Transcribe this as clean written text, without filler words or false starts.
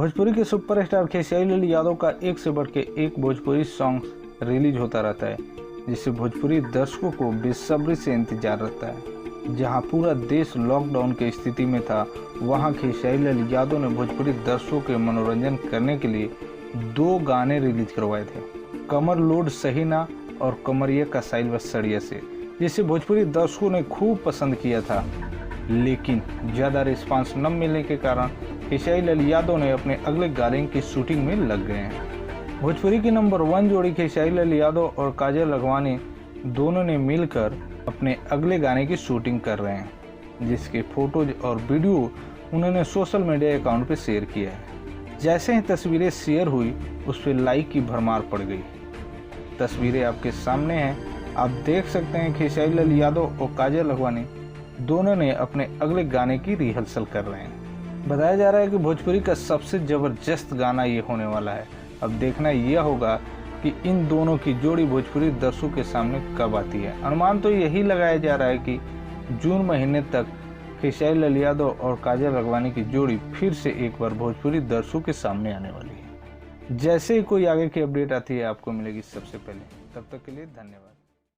भोजपुरी के सुपरस्टार खेसारी लाल यादव का एक से बढ़ के एक भोजपुरी सॉन्ग रिलीज होता रहता है, जिससे भोजपुरी दर्शकों को बेसब्री से इंतजार रहता है। जहां पूरा देश लॉकडाउन की स्थिति में था, वहां खेसारी लाल यादव ने भोजपुरी दर्शकों के मनोरंजन करने के लिए 2 गाने रिलीज करवाए थे, कमर लोड सही ना और कमरिया का साइल व सड़िया से, जिसे भोजपुरी दर्शकों ने खूब पसंद किया था। लेकिन ज़्यादा रिस्पांस न मिलने के कारण खेसारी लाल यादव ने अपने अगले गाने की शूटिंग में लग गए हैं। भोजपुरी की नंबर 1 जोड़ी खेसारी लाल यादव और काजल लखवानी दोनों ने मिलकर अपने अगले गाने की शूटिंग कर रहे हैं, जिसके फोटोज और वीडियो उन्होंने सोशल मीडिया अकाउंट पर शेयर किया है। जैसे ही तस्वीरें शेयर हुई, उस पर लाइक की भरमार पड़ गई। तस्वीरें आपके सामने हैं, आप देख सकते हैं खेसारी लाल यादव और काजल लखवानी दोनों ने अपने अगले गाने की रिहर्सल कर रहे हैं। बताया जा रहा है कि भोजपुरी का सबसे ज़बरदस्त गाना ये होने वाला है। अब देखना यह होगा कि इन दोनों की जोड़ी भोजपुरी दर्शकों के सामने कब आती है। अनुमान तो यही लगाया जा रहा है कि जून महीने तक खेसारी लाल यादव और काजल लखवानी की जोड़ी फिर से एक बार भोजपुरी दर्शकों के सामने आने वाली है। जैसे ही कोई आगे की अपडेट आती है, आपको मिलेगी सबसे पहले। तब तक के लिए धन्यवाद।